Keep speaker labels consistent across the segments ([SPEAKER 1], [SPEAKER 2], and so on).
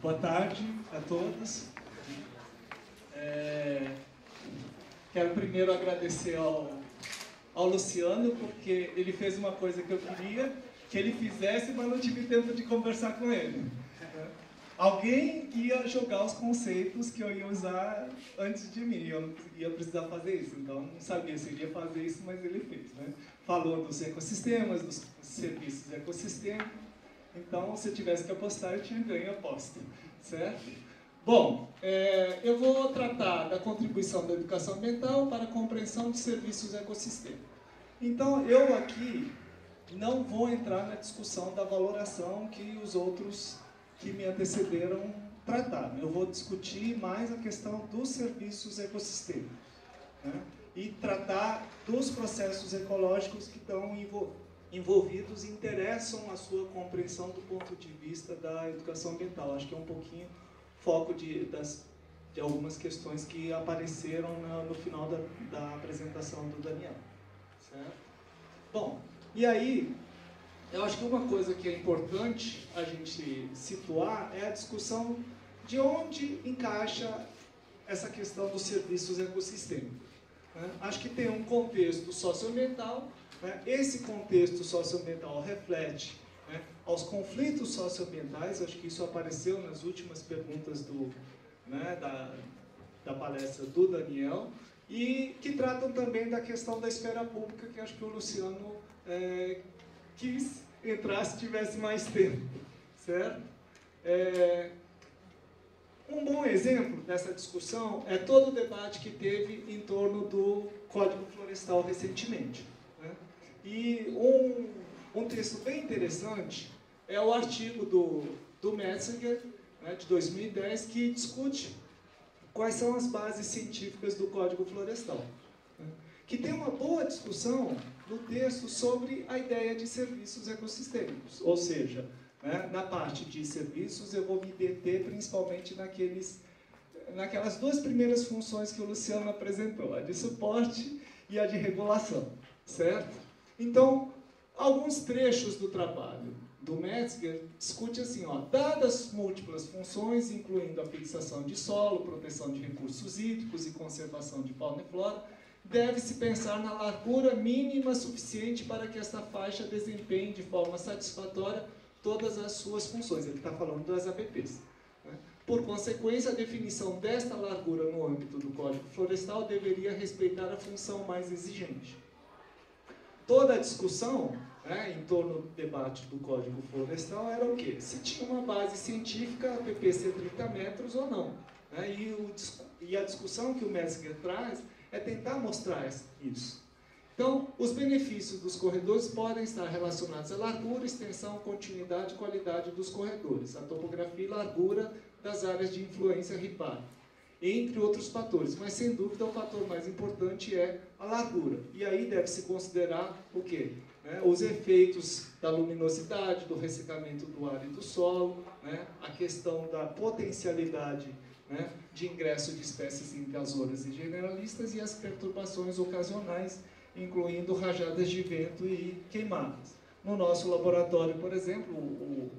[SPEAKER 1] Boa tarde a todos. Quero primeiro agradecer ao Luciano, porque ele fez uma coisa que eu queria que ele fizesse, mas não tive tempo de conversar com ele. Alguém ia jogar os conceitos que eu ia usar antes de mim, eu não ia precisar fazer isso, então não sabia se ele ia fazer isso, mas ele fez, né? Falou dos ecossistemas, dos serviços ecossistema, então se eu tivesse que apostar, eu tinha ganho a aposta, certo? Bom, eu vou tratar da contribuição da educação ambiental para a compreensão de serviços ecossistema. Então, eu aqui não vou entrar na discussão da valoração que os outros que me antecederam trataram. Eu vou discutir mais a questão dos serviços ecossistêmicos, né? E tratar dos processos ecológicos que estão envolvidos e interessam a sua compreensão do ponto de vista da educação ambiental. Acho que é um pouquinho foco de algumas questões que apareceram no final da apresentação do Daniel, certo? Bom, e aí, eu acho que uma coisa que é importante a gente situar é a discussão de onde encaixa essa questão dos serviços ecossistêmicos, né? Acho que tem um contexto socioambiental, né? Esse contexto socioambiental reflete, né, aos conflitos socioambientais. Acho que isso apareceu nas últimas perguntas da palestra do Daniel, e que tratam também da questão da esfera pública, que acho que o Luciano quis entrar se tivesse mais tempo, certo? Um bom exemplo dessa discussão é todo o debate que teve em torno do Código Florestal recentemente, né? E um texto bem interessante é o artigo do Metzinger, né, de 2010, que discute quais são as bases científicas do Código Florestal, né? Que tem uma boa discussão no texto sobre a ideia de serviços ecossistêmicos, ou seja, né, na parte de serviços eu vou me deter principalmente naquelas duas primeiras funções que o Luciano apresentou, a de suporte e a de regulação, certo? Então, alguns trechos do trabalho do Metzger discute assim, dadas múltiplas funções, incluindo a fixação de solo, proteção de recursos hídricos e conservação de fauna e flora, deve-se pensar na largura mínima suficiente para que esta faixa desempenhe de forma satisfatória todas as suas funções. Ele está falando das APPs, né? Por consequência, a definição desta largura no âmbito do Código Florestal deveria respeitar a função mais exigente. Toda a discussão, né, em torno do debate do Código Florestal era o quê? Se tinha uma base científica, a APP ser 30 metros ou não, né? E a discussão que o Metzger traz é tentar mostrar isso. Então, os benefícios dos corredores podem estar relacionados à largura, extensão, continuidade e qualidade dos corredores, a topografia e largura das áreas de influência ripária, entre outros fatores, mas sem dúvida o fator mais importante é a largura. E aí deve-se considerar o quê? Os efeitos da luminosidade, do ressecamento do ar e do solo, né? A questão da potencialidade, né, de ingresso de espécies invasoras e generalistas e as perturbações ocasionais, incluindo rajadas de vento e queimadas. No nosso laboratório, por exemplo, o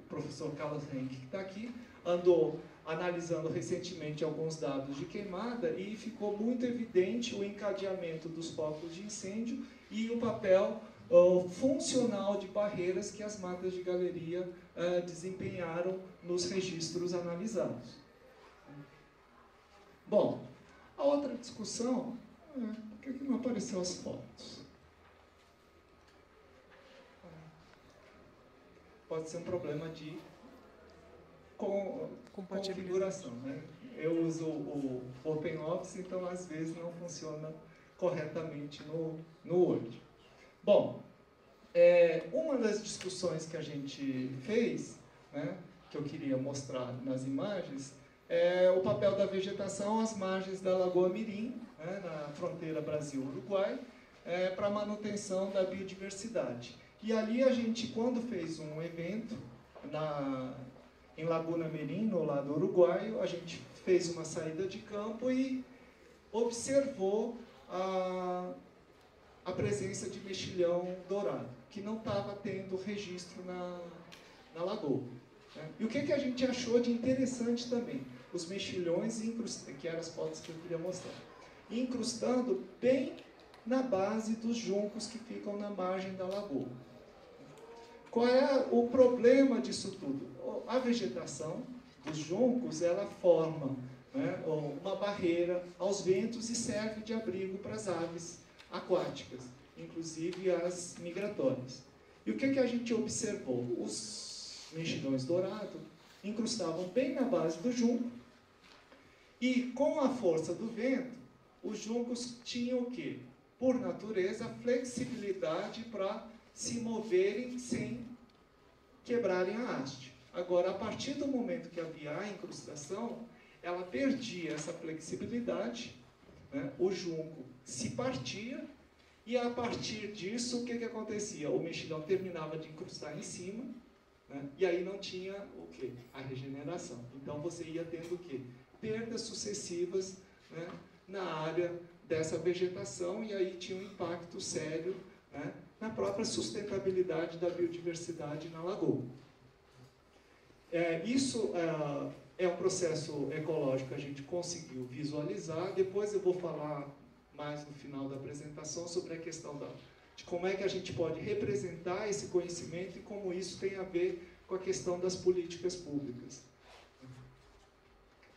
[SPEAKER 1] professor Carlos Henke, que está aqui, andou analisando recentemente alguns dados de queimada e ficou muito evidente o encadeamento dos focos de incêndio e o papel funcional de barreiras que as matas de galeria desempenharam nos registros analisados. Bom, a outra discussão por que não apareceu as fotos? Pode ser um problema de configuração, né? Eu uso o OpenOffice, então às vezes não funciona corretamente no Word. Bom, uma das discussões que a gente fez, né, que eu queria mostrar nas imagens, é o papel da vegetação às margens da Lagoa Mirim, né, na fronteira Brasil-Uruguai, para a manutenção da biodiversidade. E ali a gente, quando fez um evento em Laguna Mirim, no lado uruguaio, a gente fez uma saída de campo e observou a presença de mexilhão dourado, que não estava tendo registro na lagoa. né? E o que a gente achou de interessante também? Os mexilhões, que eram as fotos que eu queria mostrar, incrustando bem na base dos juncos que ficam na margem da lagoa. Qual é o problema disso tudo? A vegetação dos juncos, ela forma, né, uma barreira aos ventos e serve de abrigo para as aves aquáticas, inclusive as migratórias. E o que a gente observou? Os mexilhões dourados incrustavam bem na base do junco e, com a força do vento, os juncos tinham o quê? Por natureza, flexibilidade para se moverem sem quebrarem a haste. Agora, a partir do momento que havia a incrustação, ela perdia essa flexibilidade, né? O junco se partia, e a partir disso, o que acontecia? O mexilhão terminava de incrustar em cima, né? E aí não tinha o quê? A regeneração. Então você ia tendo o quê? Perdas sucessivas, né, na área dessa vegetação, e aí tinha um impacto sério, né, na própria sustentabilidade da biodiversidade na lagoa. Isso é um processo ecológico que a gente conseguiu visualizar. Depois eu vou falar mais no final da apresentação sobre a questão de como é que a gente pode representar esse conhecimento e como isso tem a ver com a questão das políticas públicas.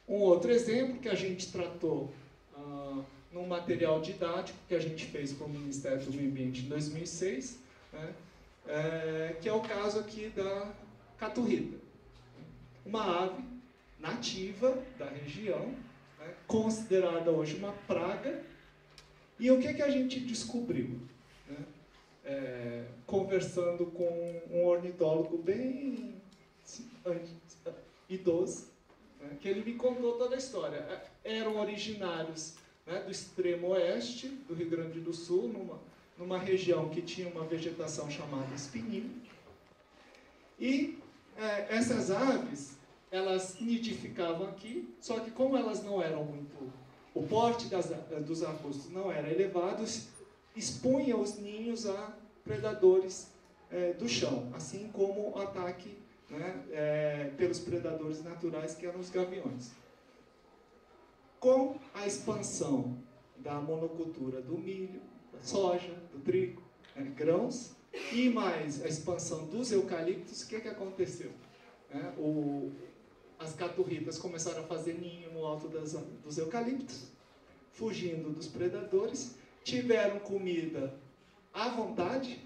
[SPEAKER 1] Um outro exemplo que a gente tratou num material didático que a gente fez com o Ministério do Meio Ambiente em 2006, né, que é o caso aqui da caturrita. Uma ave nativa da região, né, considerada hoje uma praga. E o que a gente descobriu? Né? Conversando com um ornitólogo bem idoso, né, que ele me contou toda a história. Eram originários, né, do extremo oeste do Rio Grande do Sul, numa região que tinha uma vegetação chamada espinilho. E essas aves, elas nidificavam aqui, só que como elas não eram muito... O porte dos arbustos não era elevado, expunha os ninhos a predadores do chão, assim como o ataque, né, pelos predadores naturais, que eram os gaviões. Com a expansão da monocultura do milho, da soja, do trigo, grãos, e mais a expansão dos eucaliptos, o que aconteceu? As caturritas começaram a fazer ninho no alto dos eucaliptos, fugindo dos predadores, tiveram comida à vontade,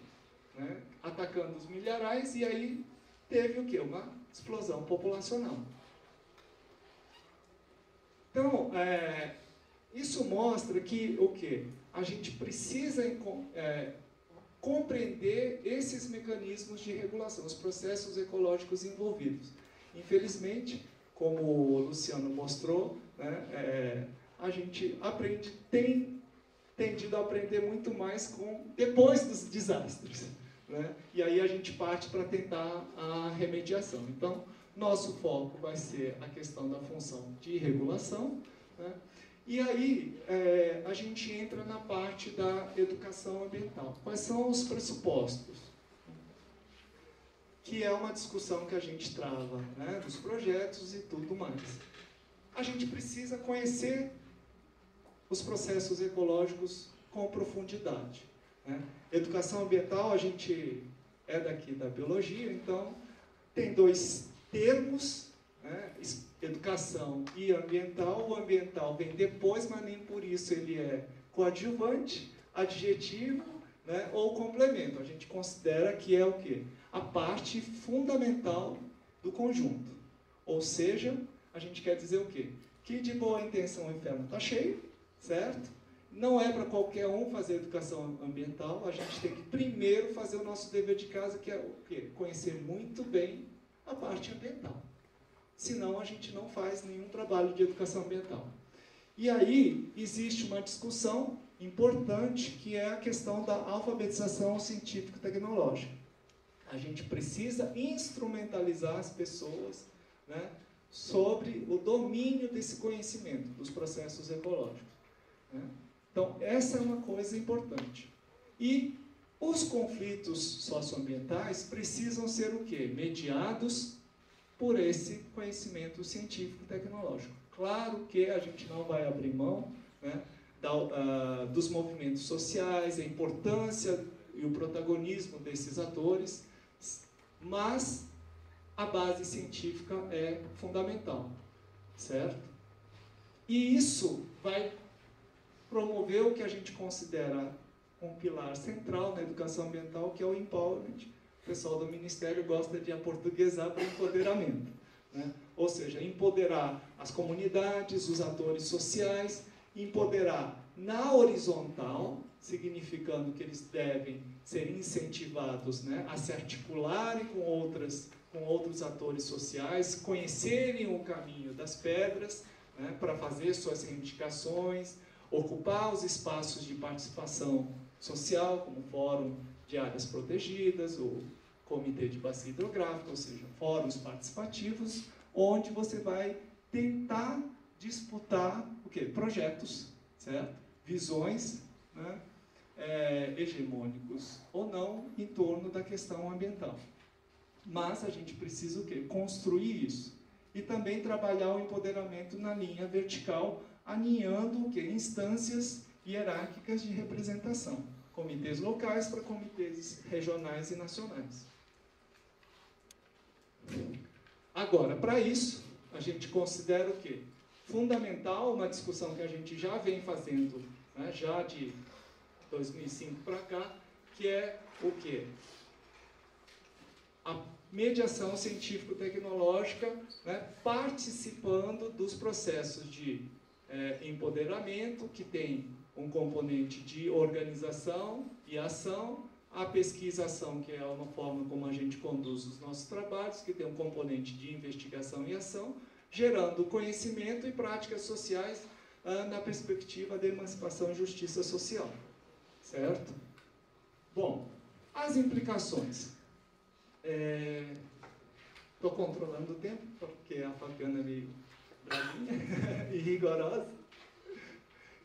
[SPEAKER 1] né, atacando os milharais, e aí teve o quê? Uma explosão populacional. Então, isso mostra que o quê? A gente precisa compreender esses mecanismos de regulação, os processos ecológicos envolvidos. Infelizmente, como o Luciano mostrou, né, a gente tem tendido a aprender muito mais depois dos desastres, né? E aí a gente parte para tentar a remediação. Então, nosso foco vai ser a questão da função de regulação, né? E aí a gente entra na parte da educação ambiental. Quais são os pressupostos? Que é uma discussão que a gente trava, né, dos projetos e tudo mais. A gente precisa conhecer os processos ecológicos com profundidade, né? Educação ambiental, a gente é daqui da biologia, então tem dois termos, né, educação e ambiental. O ambiental vem depois, mas nem por isso ele é coadjuvante, adjetivo, né, ou complemento. A gente considera que é o quê? A parte fundamental do conjunto. Ou seja, a gente quer dizer o quê? Que de boa intenção o inferno está cheio, certo? Não é para qualquer um fazer educação ambiental, a gente tem que primeiro fazer o nosso dever de casa, que é o quê? Conhecer muito bem a parte ambiental. Senão a gente não faz nenhum trabalho de educação ambiental. E aí existe uma discussão importante, que é a questão da alfabetização científico-tecnológica. A gente precisa instrumentalizar as pessoas, né, sobre o domínio desse conhecimento dos processos ecológicos, né? Então, essa é uma coisa importante. E os conflitos socioambientais precisam ser o quê? Mediados por esse conhecimento científico e tecnológico. Claro que a gente não vai abrir mão, né, dos movimentos sociais, a importância e o protagonismo desses atores, mas a base científica é fundamental, certo? E isso vai promover o que a gente considera um pilar central na educação ambiental, que é o empowerment. O pessoal do Ministério gosta de aportuguesar para empoderamento, né? Ou seja, empoderar as comunidades, os atores sociais, empoderar na horizontal, significando que eles devem ser incentivados, né, a se articularem com outros atores sociais, conhecerem o caminho das pedras, né, para fazer suas reivindicações, ocupar os espaços de participação social, como o Fórum de Áreas Protegidas, o Comitê de Bacia Hidrográfica, ou seja, fóruns participativos, onde você vai tentar disputar o quê? Projetos, certo? Visões, né, hegemônicos ou não, em torno da questão ambiental. Mas a gente precisa o quê? Construir isso. E também trabalhar o empoderamento na linha vertical, alinhando o quê? Instâncias hierárquicas de representação. Comitês locais para comitês regionais e nacionais. Agora, para isso, a gente considera o quê? Fundamental uma discussão que a gente já vem fazendo, né, já de 2005 para cá, que é o quê? A mediação científico-tecnológica, né, participando dos processos de empoderamento, que tem um componente de organização e ação, a pesquisação, que é uma forma como a gente conduz os nossos trabalhos, que tem um componente de investigação e ação, gerando conhecimento e práticas sociais na perspectiva da emancipação e justiça social. Certo? Bom, as implicações. Estou controlando o tempo, porque a Fabiana é meio bravinha e rigorosa.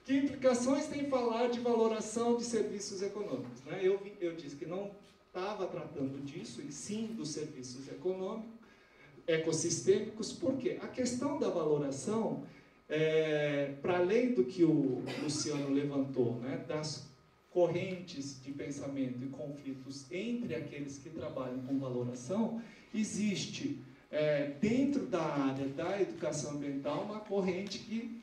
[SPEAKER 1] Que implicações tem falar de valoração de serviços econômicos? Né? Eu disse que não estava tratando disso, e sim dos serviços ecossistêmicos, porque a questão da valoração, para além do que o Luciano levantou, né, das correntes de pensamento e conflitos entre aqueles que trabalham com valoração, existe, dentro da área da educação ambiental, uma corrente que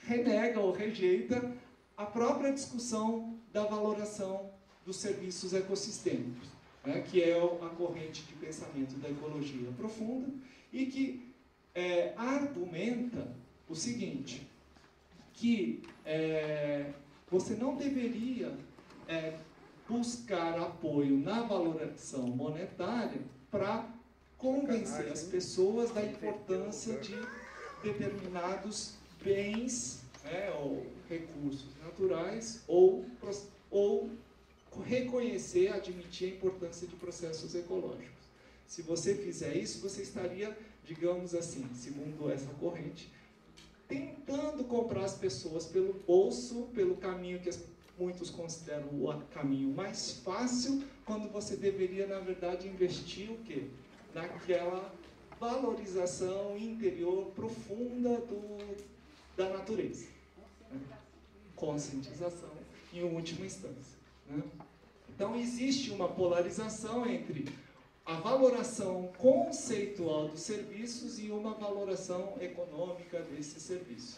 [SPEAKER 1] renega ou rejeita a própria discussão da valoração dos serviços ecossistêmicos, né, que é a corrente de pensamento da ecologia profunda, e que argumenta o seguinte, que você não deveria buscar apoio na valoração monetária para convencer as pessoas da importância de determinados bens, ou recursos naturais, ou reconhecer, admitir a importância de processos ecológicos. Se você fizer isso, você estaria, digamos assim, segundo essa corrente, tentando comprar as pessoas pelo bolso, pelo caminho que muitos consideram o caminho mais fácil, quando você deveria, na verdade, investir o quê? Naquela valorização interior profunda da natureza. Né? Conscientização, em última instância. Né? Então, existe uma polarização entre a valoração conceitual dos serviços e uma valoração econômica desses serviços.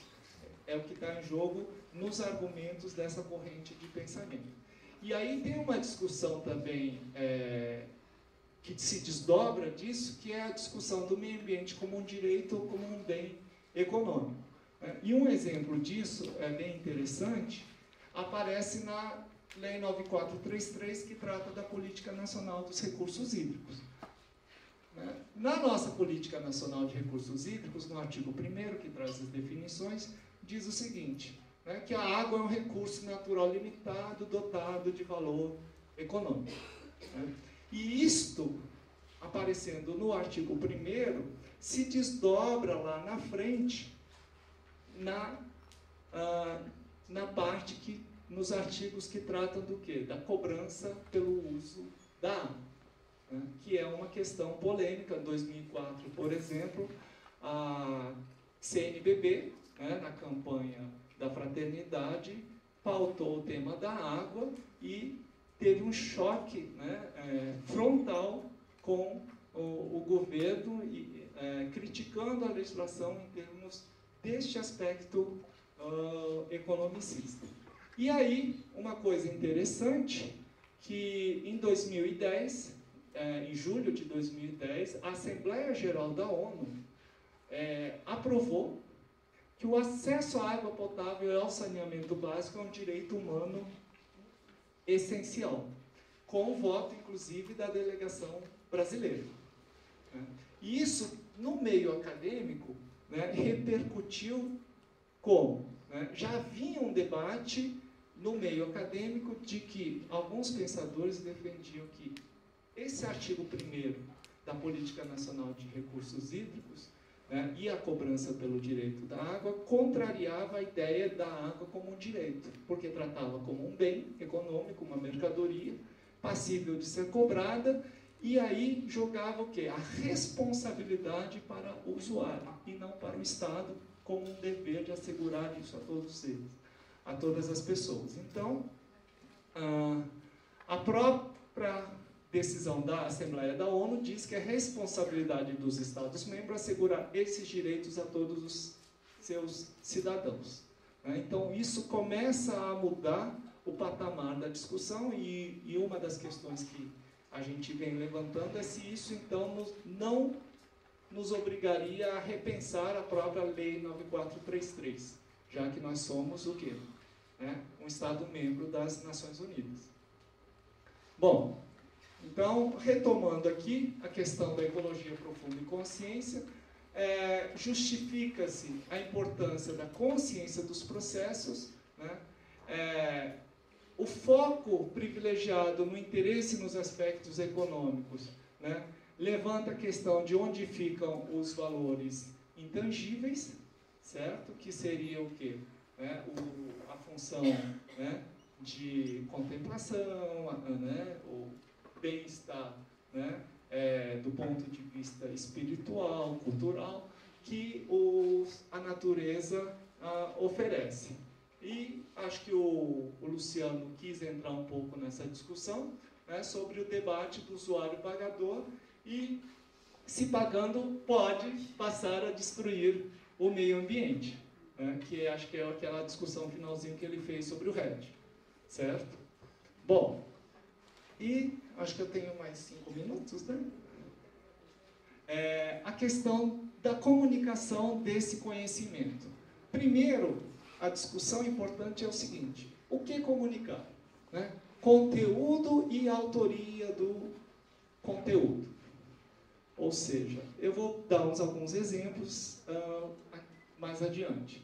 [SPEAKER 1] É o que está em jogo nos argumentos dessa corrente de pensamento. E aí tem uma discussão também que se desdobra disso, que é a discussão do meio ambiente como um direito ou como um bem econômico. E um exemplo disso, bem interessante, aparece na Lei 9433, que trata da Política Nacional dos Recursos Hídricos. Na nossa Política Nacional de Recursos Hídricos, no artigo 1º, que traz as definições, diz o seguinte, que a água é um recurso natural limitado, dotado de valor econômico. E isto, aparecendo no artigo 1º, se desdobra lá na frente, na parte nos artigos que tratam do quê? Da cobrança pelo uso da água. né, que é uma questão polêmica. Em 2004, por exemplo, a CNBB, né, na campanha da fraternidade, pautou o tema da água e teve um choque, né, frontal com o governo, criticando a legislação em termos deste aspecto economicista. E aí, uma coisa interessante, que em 2010, em julho de 2010, a Assembleia Geral da ONU aprovou que o acesso à água potável e ao saneamento básico é um direito humano essencial, com o voto, inclusive, da delegação brasileira. E isso, no meio acadêmico, né, repercutiu como? Né? Já havia um debate no meio acadêmico de que alguns pensadores defendiam que esse artigo 1º da Política Nacional de Recursos Hídricos, né, e a cobrança pelo direito da água contrariava a ideia da água como um direito, porque tratava como um bem econômico, uma mercadoria, passível de ser cobrada, e aí jogava o quê? A responsabilidade para o usuário, e não para o Estado, como um dever de assegurar isso a todos eles, a todas as pessoas. Então, a própria decisão da Assembleia da ONU diz que é responsabilidade dos Estados-membros assegurar esses direitos a todos os seus cidadãos. Então, isso começa a mudar o patamar da discussão, e uma das questões que a gente vem levantando é se isso, então, não nos obrigaria a repensar a própria Lei 9433, já que nós somos o quê? Um Estado-membro das Nações Unidas. Bom, então, retomando aqui a questão da ecologia profunda e consciência, justifica-se a importância da consciência dos processos, né? O foco privilegiado no interesse nos aspectos econômicos, né, levanta a questão de onde ficam os valores intangíveis, certo? Que seria o quê? A função, né, de contemplação, né, o bem-estar, né, do ponto de vista espiritual, cultural, que a natureza oferece. E acho que o Luciano quis entrar um pouco nessa discussão, né, sobre o debate do usuário pagador, e se pagando pode passar a destruir o meio ambiente, né, que acho que é aquela discussão finalzinho que ele fez sobre o RED, certo? Bom, e acho que eu tenho mais 5 minutos, né? A questão da comunicação desse conhecimento. Primeiro, a discussão importante é o seguinte: o que comunicar? Né? Conteúdo e autoria do conteúdo. Ou seja, eu vou dar alguns exemplos mais adiante.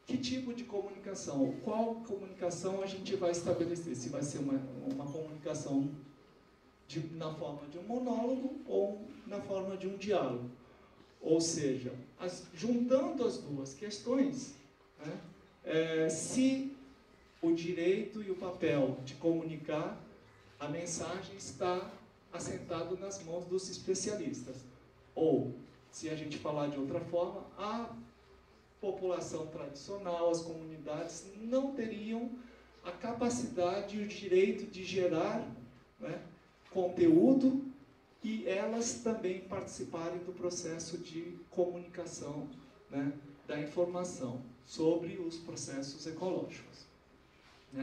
[SPEAKER 1] Que tipo de comunicação? Qual comunicação a gente vai estabelecer? Se vai ser uma comunicação na forma de um monólogo ou na forma de um diálogo. Ou seja, juntando as duas questões, né, se o direito e o papel de comunicar a mensagem está assentado nas mãos dos especialistas. Ou, se a gente falar de outra forma, a população tradicional, as comunidades, não teriam a capacidade e o direito de gerar, né, conteúdo, e elas também participarem do processo de comunicação, né, da informação sobre os processos ecológicos.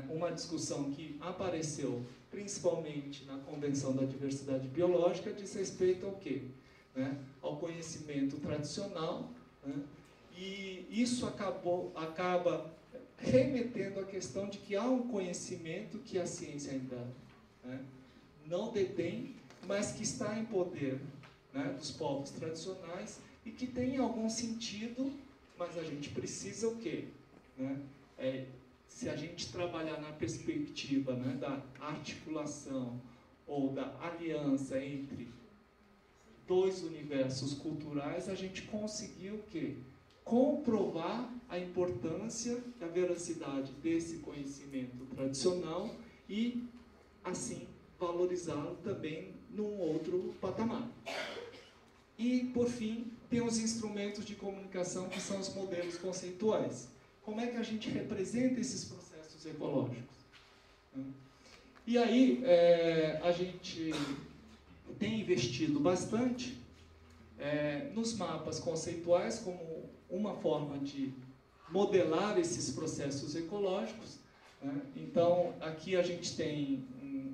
[SPEAKER 1] Uma discussão que apareceu principalmente na Convenção da Diversidade Biológica diz respeito ao quê? Ao conhecimento tradicional, né? E isso acaba remetendo à questão de que há um conhecimento que a ciência ainda, né, não detém, mas que está em poder, né, dos povos tradicionais, e que tem algum sentido, mas a gente precisa o quê? Se a gente trabalhar na perspectiva, né, da articulação ou da aliança entre dois universos culturais, a gente conseguiu o quê? Comprovar a importância da veracidade desse conhecimento tradicional e, assim, valorizá-lo também num outro patamar. E, por fim, tem os instrumentos de comunicação, que são os modelos conceituais. Como é que a gente representa esses processos ecológicos? E aí, a gente tem investido bastante nos mapas conceituais como uma forma de modelar esses processos ecológicos. Então, aqui a gente tem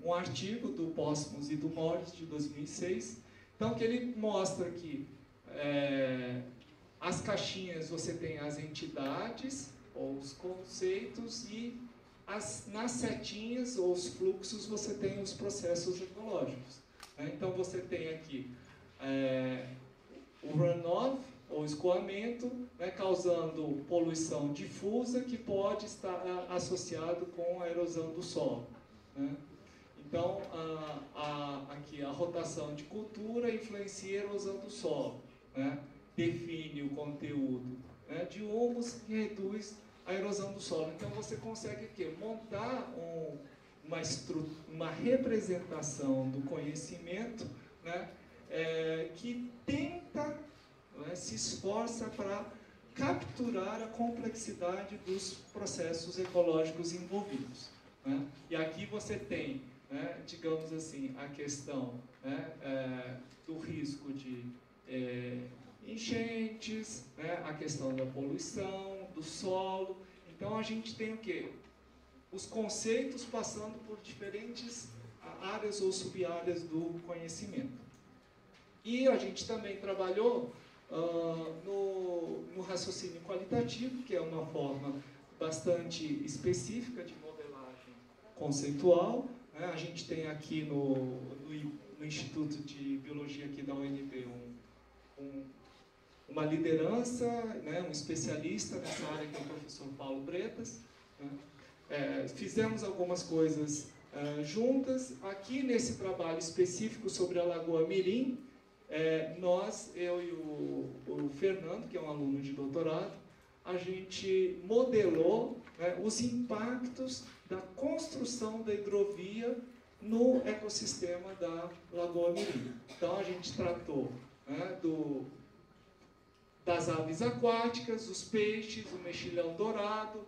[SPEAKER 1] um artigo do Postmus e do Morris, de 2006, então, que ele mostra que as caixinhas você tem as entidades, ou os conceitos, e nas setinhas, ou os fluxos, você tem os processos ecológicos. Então, você tem aqui o runoff, ou escoamento, causando poluição difusa, que pode estar associado com a erosão do solo. Então, aqui a rotação de cultura influencia a erosão do solo, define o conteúdo de humus e reduz a erosão do solo. Então, você consegue montar uma representação do conhecimento que tenta, se esforça para capturar a complexidade dos processos ecológicos envolvidos. E aqui você tem, digamos assim, a questão do risco de enchentes, a questão da poluição, do solo. Então, a gente tem o quê? Os conceitos passando por diferentes áreas ou sub-áreas do conhecimento. E a gente também trabalhou no raciocínio qualitativo, que é uma forma bastante específica de modelagem conceitual. A gente tem aqui no Instituto de Biologia aqui da UNB uma liderança, um especialista nessa área, que é o professor Paulo Bretas. Fizemos algumas coisas juntas. Aqui nesse trabalho específico sobre a Lagoa Mirim, eu e o Fernando, que é um aluno de doutorado, a gente modelou os impactos da construção da hidrovia no ecossistema da Lagoa Mirim. Então, a gente tratou das aves aquáticas, os peixes, o mexilhão dourado,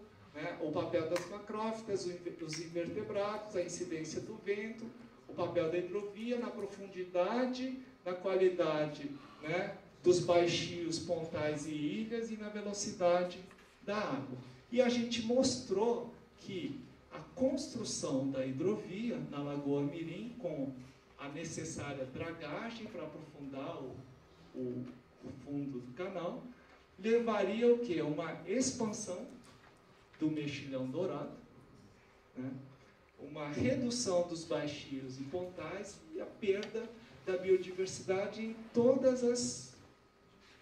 [SPEAKER 1] o papel das macrófitas, os invertebrados, a incidência do vento, o papel da hidrovia na profundidade, na qualidade dos baixios, pontais e ilhas, e na velocidade da água. E a gente mostrou que a construção da hidrovia na Lagoa Mirim, com a necessária dragagem para aprofundar o fundo do canal, levaria o quê? Uma expansão do mexilhão dourado, uma redução dos baixios e pontais e a perda da biodiversidade em todas as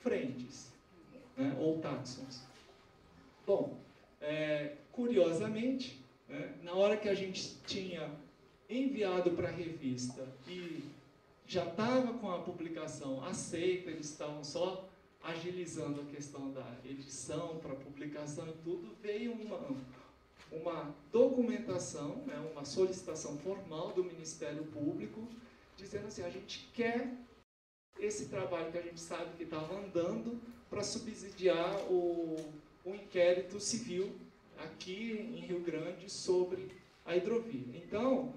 [SPEAKER 1] frentes, ou táxons. Bom, curiosamente, na hora que a gente tinha enviado para a revista e já estava com a publicação aceita, eles estavam só agilizando a questão da edição para publicação e tudo, veio uma documentação, uma solicitação formal do Ministério Público, dizendo assim, a gente quer esse trabalho que a gente sabe que estava andando para subsidiar o inquérito civil aqui em Rio Grande sobre a hidrovia. Então,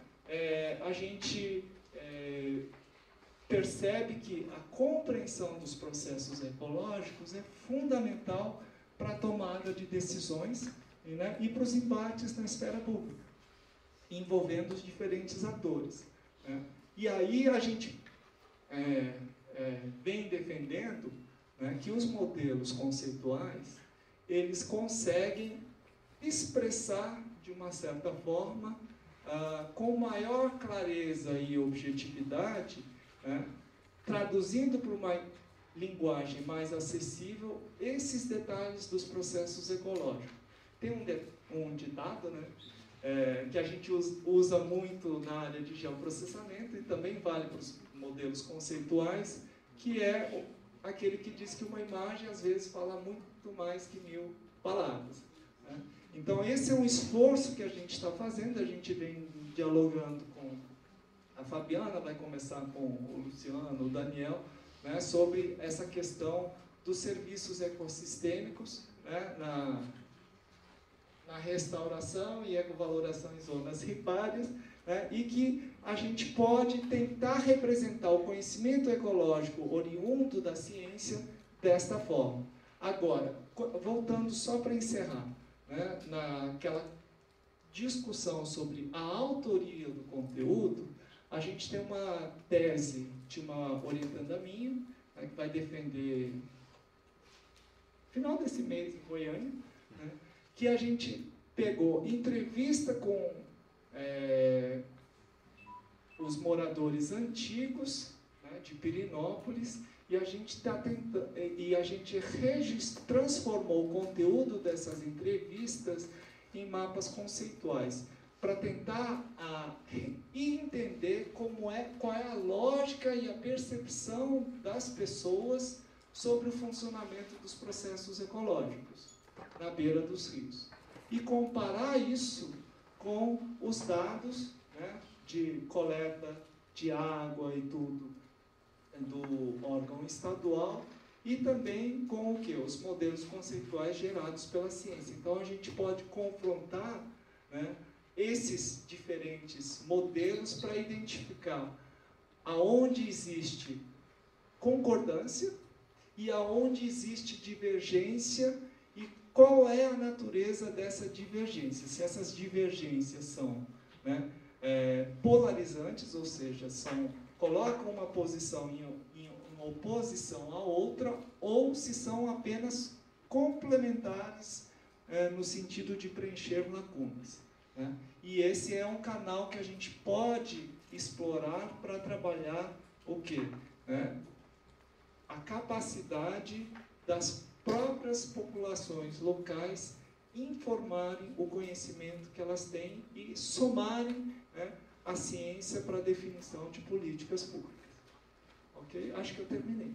[SPEAKER 1] a gente percebe que a compreensão dos processos ecológicos é fundamental para a tomada de decisões e para os embates na esfera pública, envolvendo os diferentes atores. E aí a gente vem defendendo que os modelos conceituais, eles conseguem expressar, de uma certa forma, com maior clareza e objetividade, traduzindo para uma linguagem mais acessível esses detalhes dos processos ecológicos. Tem um ditado, que a gente usa muito na área de geoprocessamento e também vale para os modelos conceituais, que é aquele que diz que uma imagem às vezes fala muito mais que 1000 palavras. Então esse é um esforço que a gente está fazendo, a gente vem dialogando com Fabiana vai começar com o Luciano, o Daniel, né, sobre essa questão dos serviços ecossistêmicos, né, na restauração e ecovaloração em zonas ripárias, né, e que a gente pode tentar representar o conhecimento ecológico oriundo da ciência desta forma. Agora, voltando só para encerrar, né, naquela discussão sobre a autoria do conteúdo, a gente tem uma tese de uma orientanda minha, né, que vai defender no final desse mês em Goiânia, né, que a gente pegou entrevista com os moradores antigos, né, de Pirinópolis, e a gente está tentando, e a gente transformou o conteúdo dessas entrevistas em mapas conceituais, para tentar entender qual é a lógica e a percepção das pessoas sobre o funcionamento dos processos ecológicos na beira dos rios. E comparar isso com os dados, né, de coleta de água e tudo do órgão estadual, e também com o quê? Os modelos conceituais gerados pela ciência. Então a gente pode confrontar, né, esses diferentes modelos para identificar aonde existe concordância e aonde existe divergência e qual é a natureza dessa divergência. Se essas divergências são, né, polarizantes, ou seja, colocam uma posição em oposição à outra, ou se são apenas complementares no sentido de preencher lacunas, né? E esse é um canal que a gente pode explorar para trabalhar o quê? A capacidade das próprias populações locais informarem o conhecimento que elas têm e somarem, né, a ciência para a definição de políticas públicas. Ok? Acho que eu terminei.